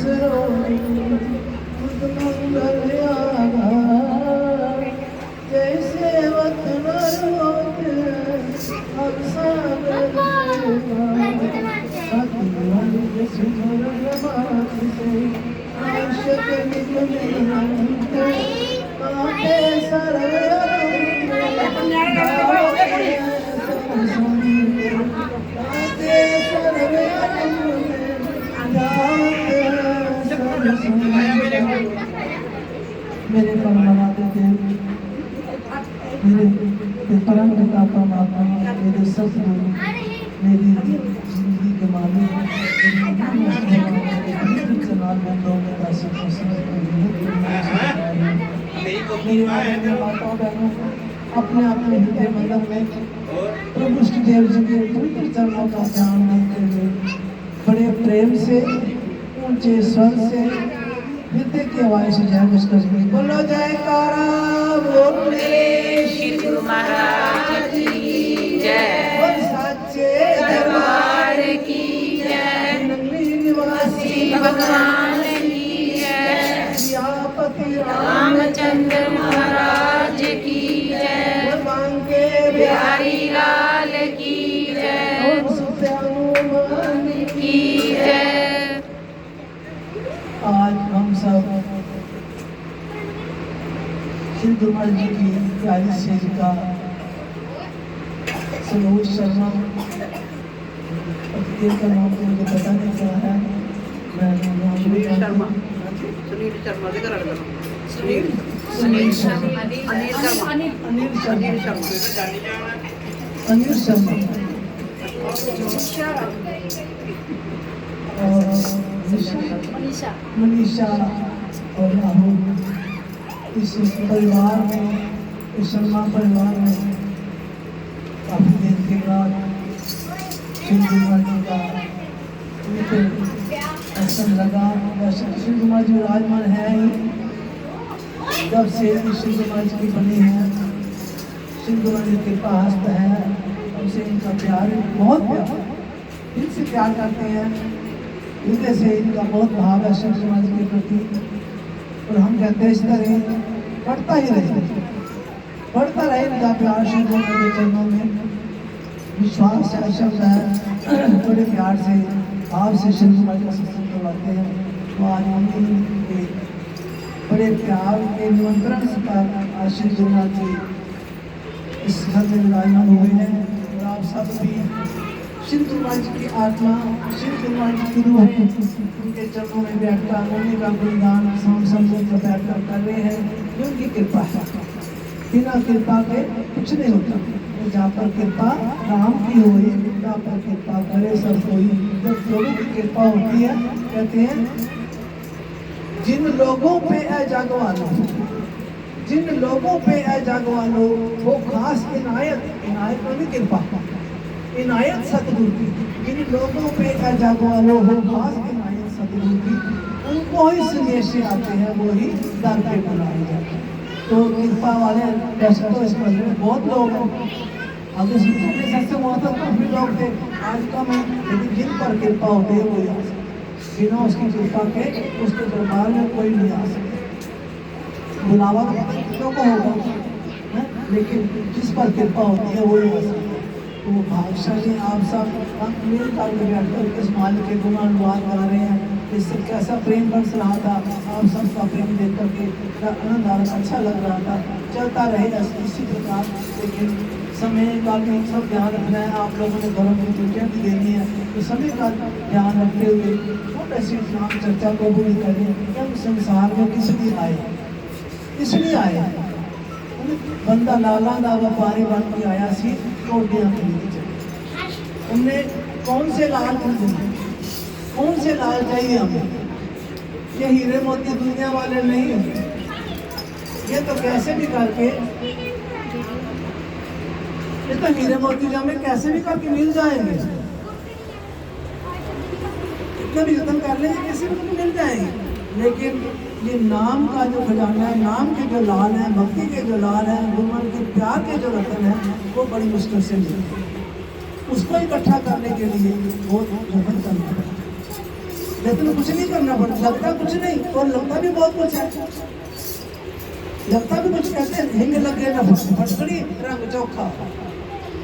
बिसरोनी खुद मंगल आधार, जैसे वतन रोत हम सागर आशक निकले कांटे सरवे मेरे परमात्मा थे, मेरे परम पिता परमात्मा, मेरे सतगुरु, मेरी जिंदगी के मालिक, अपने अपने हृदय मंदिर में प्रभु श्री देव जी के पवित्र चरणों का ध्यान देते हुए बड़े प्रेम से ऊंचे स्वर से हृदय की आवाज से जय घोष करेंगे। बोलो जयकारा बोले श्री गुरु महाराज की जय, बोल सच्चे दरबार की जय, नगरी निवासी भगवान की जय, सियापति रामचंद्र महाराज की जय, बांके बिहारी लाल की जय, हनुमान की जय। आज हम सब श्री गुरु महाराज जी की प्यारी सेविका सनोज शर्मा, का नाम तो मुझे पता नहीं क्या है, मैं सुनील शर्मा, सुनील शर्मा से करा लगा, सुनील शर्मा, अनिल शर्मा, अनिल अनिल शर्मा, शर्मा, अनिल शर्मा और मनीषा और राहुल, इस परिवार में, इस शर्मा परिवार में काफी दिन के बाद श्री गुरु महाराज का दर्शन लगा। श्री गुरु महाराज जी विराजमान है ही, जब से श्री गुरु महाराज की बनी है, श्री गुरु महाराज जी के पास है, हमसे इनका प्यार बहुत प्यार, इनसे प्यार करते हैं, हृदय से इनका बहुत भाव है श्री गुरु महाराज के प्रति। और हम कहते हैं इस तरह बढ़ता ही रहे, बढ़ता रहे इनका प्यार श्री गुरु महाराज के चरणों में। विश्वास है, शब्द है, बड़े प्यार से भाव से श्री गुरु महाराज का सत्संग करवाते हैं। तो आज हम इनके बड़े प्यार के निमंत्रण से आज श्री गुरु महाराज जी इस घर में विराजमान हुए हैं। और आप सब भी श्री गुरु महाराज जी की आत्मा, श्री गुरु महाराज जी की रूह उनके चरणों में बैठकर उन्हीं का गुणगान संपूर्ण बैठकर कर रहे हैं। ये उनकी कृपा है, बिना कृपा के कुछ नहीं होता। जहाँ पर कृपा राम की हुई, जहाँ पर कृपा करे सब कोई। जब लोगों की कृपा होती है, कहते हैं जिन लोगों पे है जागवानो, जिन लोगों पे है जागवानो वो खास इनायत, इनायत में कृपा, इनायत सतगुरु की। जिन लोगों पे है जागवानो वो खास इनायत सतगुरु की, उनको ही संदेश से आते हैं, वो ही दर पे बुलाए जाते हैं। तो कृपा वाले वैसे तो इस पर बहुत लोग हैं, अगर सत्संग हुआ था काफी लोग थे, आज कम है, लेकिन जिन पर कृपा होती है वो आ सकते, बिना उसकी कृपा के उसके दरबार में कोई नहीं आ सकता। बुलावा तो को होगा, लेकिन जिस पर कृपा होती है वो ही आ सकता है। तो भागशाली आप सब मिल कर इस मालिक के गुणानुवाद गा रहे हैं। इससे कैसा प्रेम बरस रहा था, आप सबका प्रेम देख करके आनंद आ रहा, अच्छा लग रहा था। चलता रहेगा इसी प्रकार, लेकिन समय का भी सब ध्यान रखना है। आप लोगों ने घरों में ड्यूटियाँ भी देनी है, तो समय का ध्यान रखते हुए छोटे सी नाम चर्चा को भी करें। हम संसार में किस लिए आए, इसलिए आए बंदा लाला दा व्यापारी बन के आया सी रोटियां खरीद। हमने कौन से लाल खरीदे, कौन से लाल चाहिए हमें? ये हीरे मोती दुनिया वाले नहीं है, ये तो कैसे भी करके, ये तो हीरे मोती जो हमें कैसे भी करके मिल जाएंगे, इतना भी यत्न कर लेंगे कैसे भी मिल जाएंगे। लेकिन ये नाम का जो खजाना है, नाम के जो लाल है, भक्ति के जो लाल है, गुरुमान के प्यार के जो रतन है, वो बड़ी मुश्किल से मिलते हैं। उसको इकट्ठा करने के लिए बहुत मेहनत करना है। लेकिन कुछ नहीं करना पड़ता, लगता कुछ नहीं और लगता भी बहुत कुछ है। लगता भी कुछ, कहते हैं हिंग लगे न फटकड़ी रंग चोखा।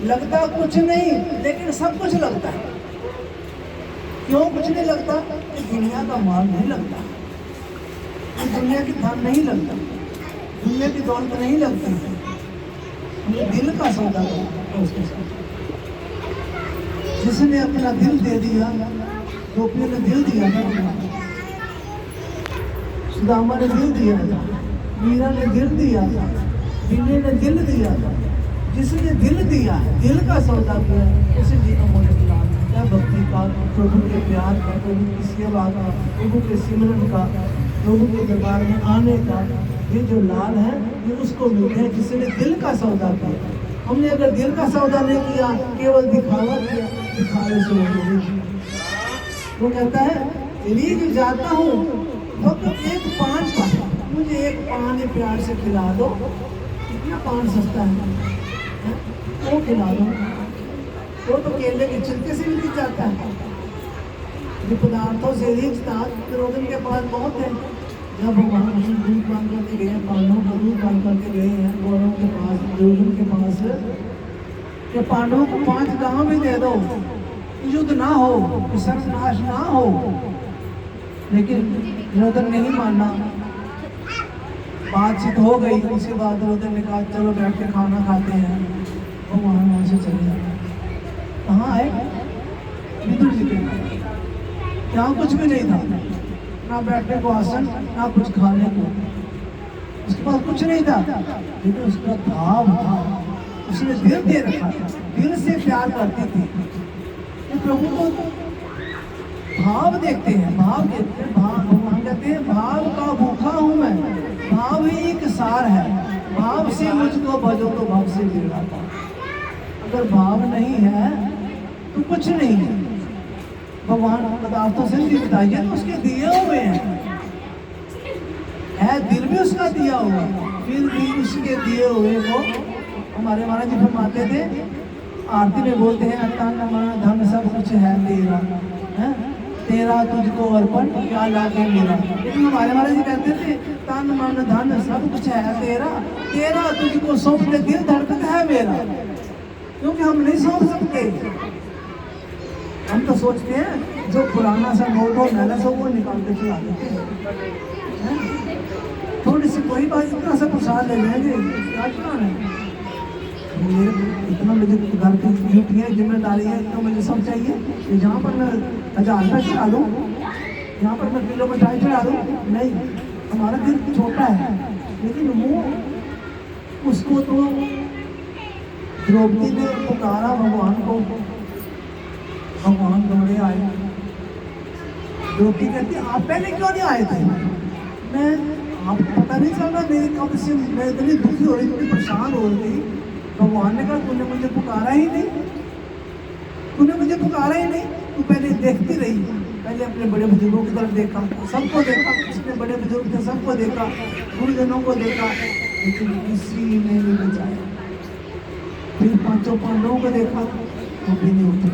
लगता कुछ नहीं लेकिन सब कुछ लगता है। क्यों कुछ नहीं लगता? कि दुनिया का माल नहीं लगता, दुनिया की धन नहीं लगता, दुनिया की दौलत नहीं लगती। हमें दिल का सौदा करना है उसके साथ। जिसने अपना दिल दे दिया, गोपियों ने दिल दिया था, सुदामा ने दिल दिया था, मीरा ने दिल दिया था, विनय ने दिल दिया था। जिसने दिल दिया, दिल का सौदा किया, उसी जी का मोल क्या भक्ति का, प्रभु के प्यार का, प्रभु की सेवा का, प्रभु के सिमरन का, प्रभु के दरबार में आने का। ये जो लाल है ये उसको मिलते हैं जिसने दिल का सौदा किया। हमने अगर दिल का सौदा नहीं किया, केवल दिखावा किया, दिखावे से वो कहता है लीज जाता हूँ फक्त एक पान का, मुझे एक पान प्यार से खिला दो। कितना पान सस्ता है, वो खिला दो। वो तो केले के छिलके से भी लीज जाता है। जो पदार्थों से रीछता दुर्योधन के पास बहुत है। जब भगवान कृष्ण दूध पान करके गए, पांडवों को दूध पान करके गए हैं कौरवों के पास, दुर्योधन के पास, कि पांडवों को 5 गांव भी दे दो, युद्ध ना हो, सर्वनाश ना हो। लेकिन दुर्योधन नहीं माना। बातचीत हो गई, उसके बाद दुर्योधन ने कहा चलो बैठ के खाना खाते हैं। भगवान वहां से चले जाए। कहाँ आए? विदुर जी के यहाँ कुछ भी नहीं था, ना बैठने को आसन, ना कुछ खाने को, उसके पास कुछ नहीं था। लेकिन उसका भाव था, उसने दिल दे रखा था, दिल से प्यार करती थी। तो प्रभु को भाव देखते हैं, भाव देखते हैं। भाव भगवान कहते हैं भाव का भूखा हूँ मैं, भाव ही एक सार है। भाव से मुझको भजो तो भाव से गिराता। अगर भाव नहीं है तो कुछ नहीं है। भगवान पदार्थों से नहीं बताइए तो उसके दिए हुए हैं, है दिल भी उसका दिया हुआ, फिर भी उसके दिए हुए को हमारे महाराज जी फरमाते थे, आरती में बोलते हैं तन मन धन सब कुछ है तेरा, है तेरा तुझको अर्पण क्या लागे मेरा। लेकिन हमारे महाराज जी कहते थे तन मन धन सब कुछ है तेरा, तेरा तुझको सौंपने दिल धड़कता है मेरा। क्योंकि हम नहीं सौंप सकते। हम तो सोचते हैं जो पुराना सा नोट हो मैला सा वो निकाल के चला देते हैं। थोड़ी सी कोई बात, इतना सा प्रसाद ले जाएंगे, क्या चलाना है? इतना मुझे घर की ड्यूटी है, जिम्मेदारी है, इतना मुझे सब चाहिए। जहाँ पर मैं 1000 रुपये चढ़ा दूँ, यहाँ पर मैं किलो मिठाई चढ़ा दूँ, नहीं। हमारा दिल छोटा है। लेकिन वो उसको तो द्रौपदी ने पुकारा भगवान को, भगवान दौड़े आए। द्रौपदी कहती आप पहले क्यों नहीं आए थे? मैं आपको पता नहीं चल रहा मेरी कब से मैं इतनी दुखी हो रही, इतनी परेशान हो रही। भगवान ने कहा तूने मुझे पुकारा ही नहीं, तूने मुझे पुकारा ही नहीं। तू पहले देखती रही, पहले अपने बड़े बुजुर्गों की तरफ देखा, सबको देखा, जितने बड़े बुजुर्ग थे सबको देखा, गुरुजनों को देखा, लेकिन किसी ने नहीं बचाया। फिर 5 पांडवों को देखा, वो भी नहीं उठे।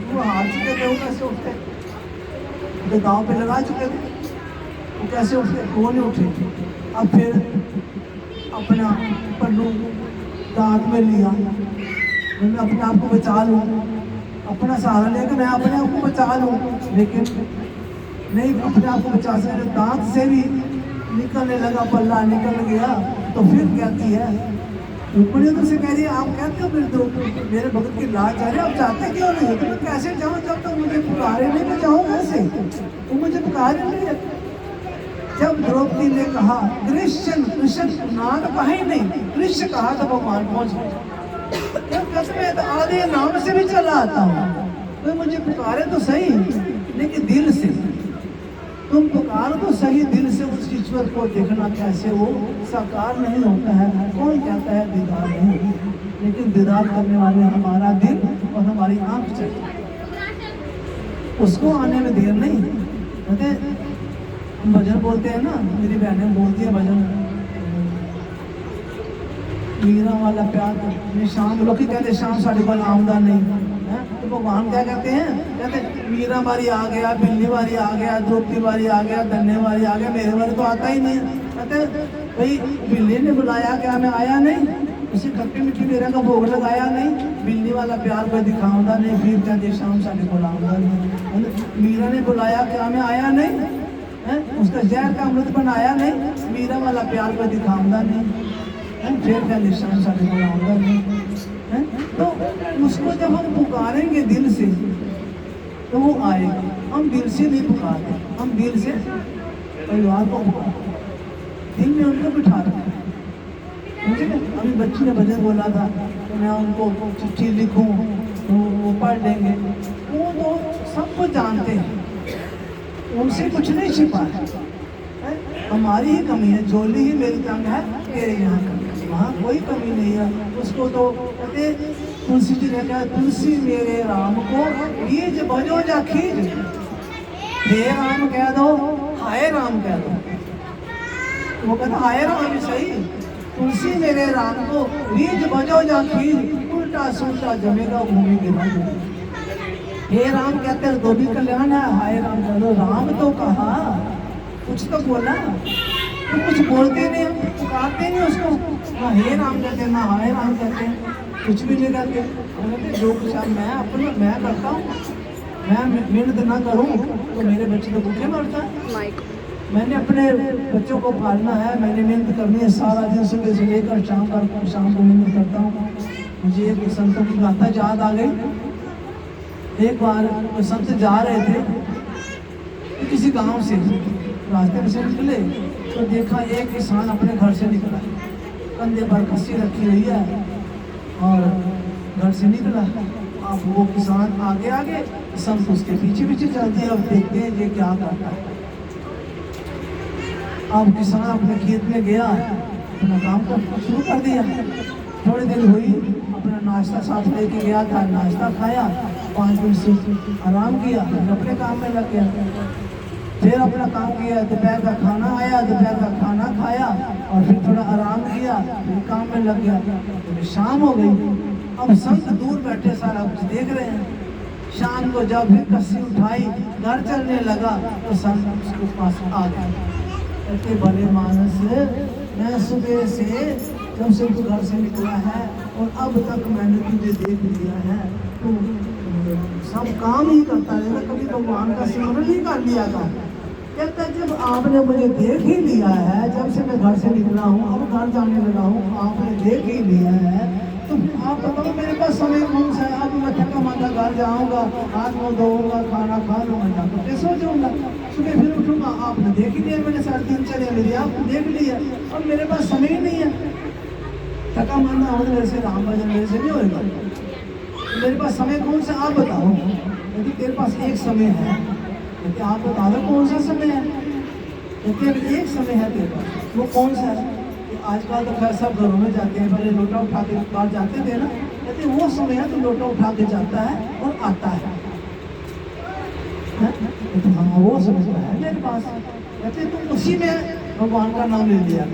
वो हार चुके थे, वो कैसे उठते? तो गाँव पे लगा चुके थे, वो कैसे उठते? वो नहीं उठे। अब फिर अपना पन्नू दांत में लिया, मैं अपने आप को बचा लूँ, अपना सहारा लेकर मैं अपने आप को बचा लूँ। लेकिन नहीं अपने आप को बचा सकते, दांत से भी निकलने लगा, पल्ला निकल गया। तो फिर कहती है रुक्मिणी उधर से कह रही है आप कहते हो फिर तो मेरे भगत की लाज आ रही है, आप जाते क्यों नहीं? तो मैं कैसे जाऊँ जब तक मुझे पुकारे नहीं? मैं जाऊँ कैसे? वो मुझे पुकारे नहीं। जब द्रौपदी ने कहा कृष्ण कृष्ण नाम कहा नहीं, कृष्ण कहा तो भगवान पहुंच गए। जब कहते मैं तो आधे नाम से भी चला आता हूँ, तो मुझे पुकारे तो सही, लेकिन दिल से। तुम पुकारो तो सही दिल से, उस ईश्वर को देखना कैसे वो साकार नहीं होता है। कौन कहता है दीदार नहीं, लेकिन दीदार करने वाले हमारा दिल और हमारी आंख चाहिए, उसको आने में देर नहीं। कहते हम भजन बोलते हैं ना, मेरी बहनें बोलती है भजन, मीरा वाला प्यार शाम लोग कहते शाम साढ़े को आमदा नहीं, हैं? तो भगवान क्या कहते हैं? कहते मीरा बारी आ गया, बिल्ली बारी आ गया, द्रौपदी बारी आ गया, धन्य बारी आ गया, मेरे बारे तो आता ही नहीं है। कहते भाई बिल्ली ने बुलाया, क्या मैं आया नहीं? उसे खट्टी मीठी मेरा का भोग लगाया नहीं? बिल्ली वाला प्यार कोई दिखाऊंगा नहीं, फिर कहते शाम साढ़े बुलाऊंगा नहीं। मीरा ने बुलाया, क्या मैं आया नहीं? है? उसका जहर का अमृत बनाया नहीं? मीरा वाला प्यार कोई दिखाऊंगा नहीं, फिर क्या निशान साढ़े बुलाऊंगा नहीं। है? तो उसको जब हम पुकारेंगे दिल से तो वो आएगा। हम दिल से नहीं पुकारते, हम दिल से परिवार को पुकारते, दिल में उनको बिठा रहे हैं। मुझे अभी बच्ची ने भजन बोला था तो मैं उनको चिट्ठी लिखूं तो वो पढ़ लेंगे। वो तो सब कुछ जानते हैं, उनसे कुछ नहीं छिपा है। हमारी ही कमी है, झोली ही मेरी तंग है, तेरे यहाँ कमी, वहाँ कोई कमी नहीं है। उसको तो कहते तुलसी जी ने कहा, तुलसी मेरे राम को बीज बजो जा खींच, हे राम कह दो, हाय राम कह दो। वो कहता हाय राम ही सही, तुलसी मेरे राम को बीज बजो जा खींच, उल्टा सुल्टा जमेगा भूमि गिरा। हे राम कहते हैं तो भी कल्याण है, हाय राम कह दो। राम तो कहा, कुछ तो बोला, तो कुछ बोलते नहीं, पुकारते नहीं उसको। ना हे राम कहते हैं, ना हाय राम कहते हैं, कुछ भी नहीं कहते। कहते जो कुछ मैं अपना मैं करता हूँ, मैं मेहनत ना करूँ तो मेरे बच्चे तो भूखे मरता है। मैंने अपने बच्चों को पालना है, मैंने मेहनत करनी है सारा दिन, सुबह से लेकर शाम को मेहनत करता हूँ। मुझे एक संतों की गाथा याद आ गई। एक बार वो संत जा रहे थे तो किसी गांव से, रास्ते में से निकले तो देखा एक किसान अपने घर से निकला, कंधे पर कस्सी रखी हुई है और घर से निकला। अब वो किसान आगे आगे, संत उसके पीछे पीछे चलते हैं। अब देखते हैं ये क्या करता है। अब किसान अपने खेत में गया, अपना काम करना शुरू कर दिया। थोड़ी देर हुई, अपना नाश्ता साथ लेके गया था, नाश्ता खाया, 5 मिनट से आराम किया, फिर अपने काम में लग गया। फिर अपना काम किया, दोपहर का खाना आया, दोपहर का खाना खाया और फिर थोड़ा आराम किया, फिर काम में लग गया। तो शाम हो गई। अब संत दूर बैठे सारा कुछ देख रहे हैं। शाम को जब फिर कस्सी उठाई, घर चलने लगा तो संत उसके पास आ गया। कहते भले मानस, मैं सुबह से जब से तू घर से निकला है और अब तक मैंने तुझे देख लिया है, तो सब काम ही करता रहेगा, कभी भगवान का स्मरण नहीं कर लिया था। कहता जब आपने मुझे देख ही लिया है, जब से मैं घर से निकला हूँ, अब घर जाने लगा हूँ, आपने देख ही लिया है, तो आप बताओ मेरे पास समय कौन सा है? अब मैं थका मांदा घर जाऊँगा, हाथ मुँह धोऊंगा, खाना खा लूँगा, जाकर के सो जाऊँगा, सुबह फिर उठूँगा, आपने देख ही लिया, मैंने सारी दिनचर्या मेरी आपने देख लिया, अब मेरे पास समय ही नहीं है। थका मांदा हो मेरे से राम भजन मेरे से नहीं होगा, मेरे पास समय कौन सा आप बताओ। यदि तेरे पास एक समय है, कहते आप बता दो कौन सा समय है। कहते एक समय है तेरे पास, वो कौन सा है? आजकल तो खैर सब घरों में जाते हैं, पहले लोटा उठा के बाहर जाते थे ना। कहते वो समय है तो लोटा उठा के जाता है और आता है। तो हाँ वो समय है मेरे पास। कहते तुम उसी में भगवान का नाम ले लिया।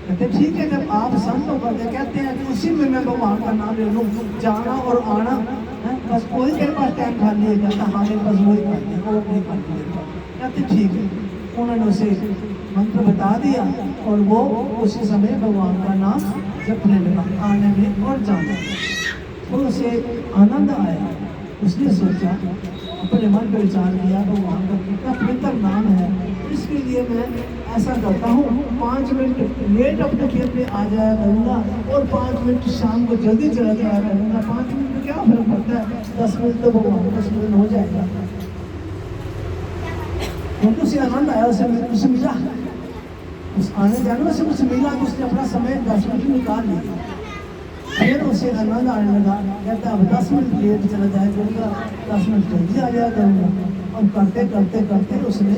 कहते ठीक है, जब आप संत होकर के कहते हैं कि उसी में मैं भगवान का नाम ले लूँ, जाना और आना है, बस कोई तेरे पास टाइम खाली है? कहता हाँ मेरे पास वही खाली है, वो नहीं खाली है। कहते ठीक है, उन्होंने उसे मंत्र बता दिया और वो उसी समय भगवान का नाम जपने लगा, आने में और जाने में। तो उसे आनंद आया। उसने सोचा, अपने मन पर विचार किया, भगवान का कितना पवित्र नाम है, इसके लिए मैं ऐसा करता हूँ, 5 मिनट लेट अपने खेत में आ जाया करूँगा और 5 मिनट शाम को जल्दी चला जाया करूँगा। 5 मिनट में क्या फर्क पड़ता है, 10 मिनट तो भगवान का स्मरण हो जाएगा। क्योंकि उसे आनंद आया, उसे मिला, उस आने जाने से कुछ मिला, तो उसने अपना समय 10 मिनट निकाल लिया। फिर उसे आनंद आने लगा। कहता अब 10 मिनट लेट चला जाया करूँगा, 10 मिनट जल्दी आ जाया करूँगा। और करते करते करते उसने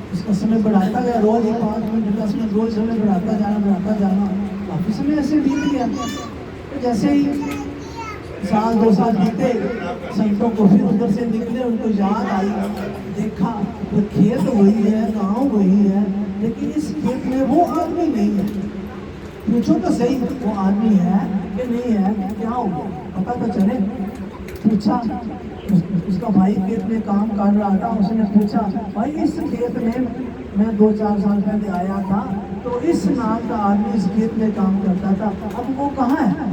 उसका समय बढ़ाता गया, रोज ही 5 मिनट 10 मिनट रोज समय बढ़ाता जाना। काफ़ी समय ऐसे बीत गया। तो जैसे ही 1-2 साल बीते, संतों को फिर उधर से निकले, उनको याद आई, देखा तो खेत वही है, गांव वही है, लेकिन इस खेत में वो आदमी नहीं है। पूछो तो सही, वो आदमी है कि नहीं है, क्या हो गया पता तो चले। पूछा, उसका भाई खेत में काम कर रहा था, उसने पूछा भाई इस खेत में मैं 2-4 साल पहले आया था तो इस नाम का आदमी इस खेत में काम करता था, अब वो कहाँ है?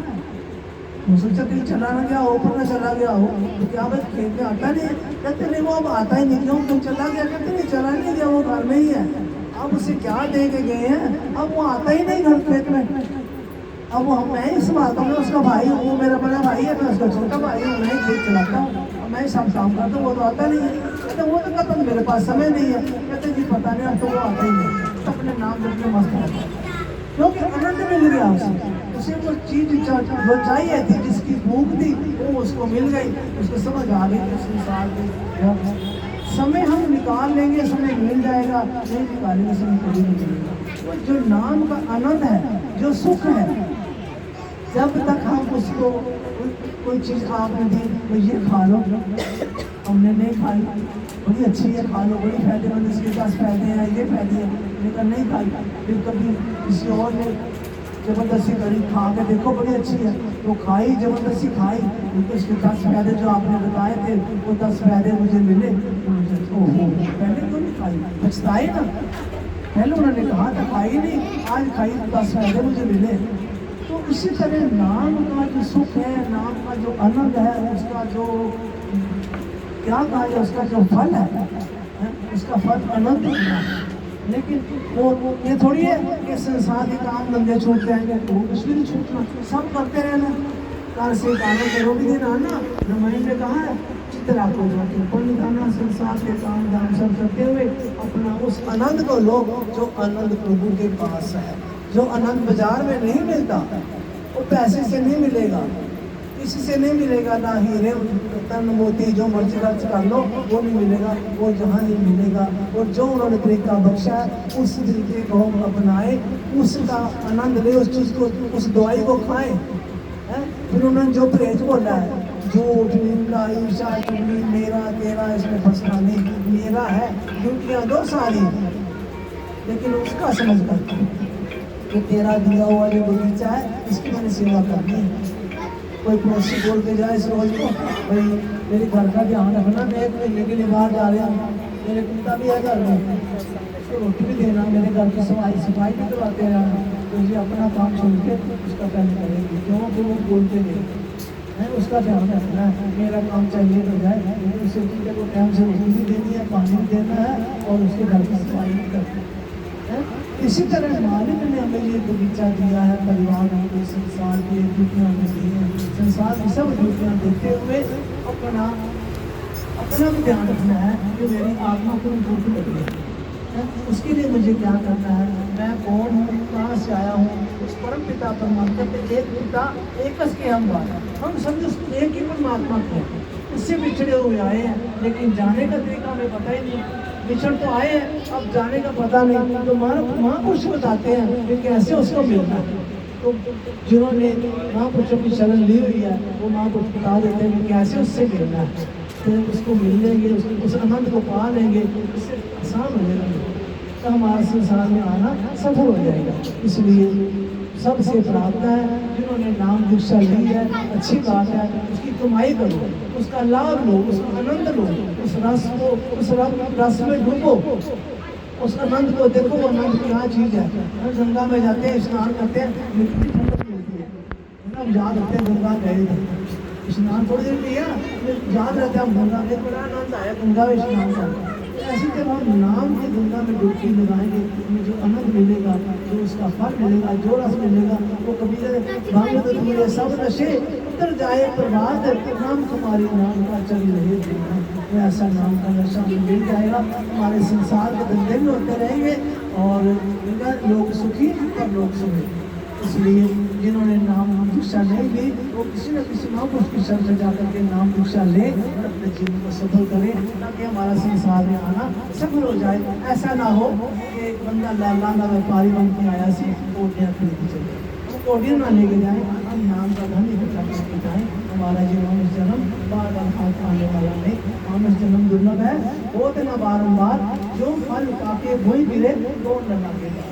हो सकता कहीं चला ना गया हो, ऊपर ना चला गया हो, तो क्या बस खेत में आता नहीं है? कहते नहीं वो अब आता ही नहीं, क्यों तुम चला गया? कहते नहीं चला नहीं गया, वो घर में ही है। अब उसे क्या दे के गए हैं, अब वो आता ही नहीं घर खेत में। अब वो मैं इस बात में उसका भाई हूँ, वो मेरा बड़ा भाई है, मैं उसका छोटा भाई हूँ, मैं ही खेत चलाता हूँ, मैं सब काम करता हूँ, वो तो आता नहीं है। कहते वो तो कहता मेरे पास समय नहीं है। कहते जी पता नहीं, अब तो वो आता ही नहीं, तो अपने नाम जब मस्त रहता है, क्योंकि आनंद मिल गया उसे वो चीज जो चाहिए थी, जिसकी भूख थी वो उसको मिल गई, उसको समझ आ गई कि संसार में समय हम निकाल लेंगे, समय मिल जाएगा, नहीं निकालेंगे समय कभी नहीं मिलेगा। वो जो नाम का आनंद है, जो सुख है, जब तक हम उसको कोई चीज़ आपने दी तो ये खा लो, हमने नहीं खाई, बड़ी अच्छी है खा लो, बड़ी फायदेमंद, इसके 10 फायदे हैं, ये फायदे हैं, लेकिन नहीं खाई। फिर कभी किसी और ने जबरदस्ती करी, खा के देखो बड़ी अच्छी है, तो खाई, जबरदस्ती खाई, तो इसके 10 फायदे जो आपने बताए थे वो 10 फायदे मुझे मिले, ओहो पहले क्यों नहीं खाई, पछताए ना, पहले उन्होंने कहा था खाई नहीं, आज खाई तो 10 फायदे मुझे मिले। तो इसी तरह नाम का जो सुख है, नाम का जो आनंद है, उसका जो क्या कहा जाए, उसका जो फल है, उसका फल आनंद है। लेकिन वो ये थोड़ी है कि संसार के काम धंधे छूट जाएंगे, तो कुछ भी नहीं छूटना, सब करते रहना। कार से गाना करो भी दिन आना, रामायण में कहा है चित्र आपको जाके पुण्य गाना, संसार के काम धाम सब करते हुए अपना उस आनंद को लो जो आनंद प्रभु के पास है, जो आनंद बाजार में नहीं मिलता, वो पैसे से नहीं मिलेगा, किसी से नहीं मिलेगा, ना हीरे तन मोती जो मर्जी खर्च कर लो वो नहीं मिलेगा, वो जहाँ नहीं मिलेगा। और जो उन्होंने तरीका बख्शा है उस तरीके को हम अपनाएं, उसका आनंद ले, उस चीज़ को, उस दवाई को खाएं। फिर उन्होंने जो परहेज बोला है, झूठ, निंदा, ईर्ष्या, चुगली, मेरा तेरा, इसमें फंसना नहीं, मेरा है, ड्यूटियाँ दो सारी, लेकिन उसका समझ कर कि तेरा दिया हुआ जो बगीचा है इसकी मैंने सेवा करनी है। कोई पड़ोसी बोल के जाए इस रोज को, भाई मेरे घर का ध्यान रखना, मैं 1 महीने के लिए बाहर जा रहा हूँ, मेरे कुत्ता भी है घर में, उसको रोटी भी देना, मेरे घर की सफाई भी करवाते रहना, तो ये अपना काम छोड़ के उसका पहले करेंगे, क्यों कि वो बोलते नहीं, उसका ध्यान रखना है, मेरा काम चाहिए तो जाए, उसे को टाइम से रोटी भी देनी है, पानी भी देना है, और उसके घर की सफाई भी करनी है। इसी तरह मालिक ने हमें ये बगीचा दिया है, परिवार को, संसार की ड्यूटियाँ हमें दी हैं, संसार की सब ड्यूटियाँ देते हुए अपना भी ध्यान रखना है कि मेरी आत्मा को भूख लगी है, उसके लिए मुझे क्या करना है, मैं कौन हूँ, कहाँ से आया हूँ, उस परम पिता परमात्मा के एक पिता एक के हम समझे उस एक ही परमात्मा को, उससे बिछड़े हुए आए हैं, लेकिन जाने का तरीका हमें पता ही नहीं, बिछड़ तो आए हैं, अब जाने का पता नहीं, तो महापुरुष बताते हैं कि कैसे उसको मिलना है। तो जिन्होंने महापुरुषों की शरण ली हुई है वो महापुरुष बता देते हैं कि कैसे उससे मिलना है, फिर उसको मिल लेंगे, उस आनंद को पा लेंगे, उससे आसान हो जाएगा, तो हमारा संसार में आना सफल हो जाएगा। इसलिए सबसे प्रार्थना है, जिन्होंने नाम दीक्षा ली है अच्छी बात है, उसकी कमाई करो, उसका लाभ लो, उसका आनंद लो, उस रस को, उस रस में डूबो, उस आनंद को देखो, वो आनंद क्या चीज़ है। हम गंगा में जाते हैं, स्नान करते हैं, मिट्टी ठंडक मिलती है, हम याद होते हैं गंगा गए थे, स्नान थोड़ी देर किया, याद रहता है हम गंगा में, बड़ा आनंद आया गंगा में स्नान करना। ऐसी जब हम नाम की गंगा में डुबकी लगाएंगे, हमें जो आनंद मिलेगा, जो उसका फल मिलेगा, जो रस मिलेगा, वो कभी भांग तो तुम्हारे सब नशे उतर जाए प्रभात, नाम तुम्हारी नाम का चल रहे जीना, तो ऐसा नाम का नशा हमें मिल जाएगा, हमारे संसार के धंधे भी होते रहेंगे और लोग सुखी और लोग सुखी। इसलिए जिन्होंने नाम दीक्षा नहीं ली वो किसी न किसी महापुरुष की शरण से जाकर के नाम दीक्षा ले और अपने जीवन को सफल करें, ताकि हमारा संसार में आना सफल हो जाए। ऐसा ना हो कि बंदा लाला व्यापारी बन के आया सी कोटियाँ खरीद चले, वो कोटियाँ ना लेके जाए, हम नाम का धन इकट्ठा करके जाएँ। हमारा ये मनुष्य जन्म बार बार हाथ आने वाला नहीं, मनुष्य जन्म दुर्लभ है, होते ना बारम्बार, जो फल पाके वही मिले तो न लगेगा।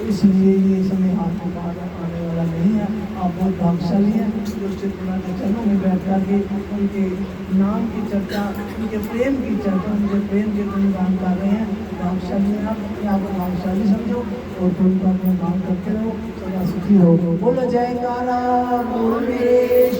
इसलिए ये समय हाथ में आने वाला नहीं है। आप बहुत भाग्यशाली हैं जो चित्रना के चरणों में बैठ करके उनके नाम की चर्चा, उनके प्रेम की चर्चा, उनके प्रेम के गुणगान कर रहे हैं। भाग्यशाली हैं आप, अपने आप को भाग्यशाली समझो और उनका गुणगान करते रहो, सदा सुखी रहो। बोलो जयकारा बोल मेरे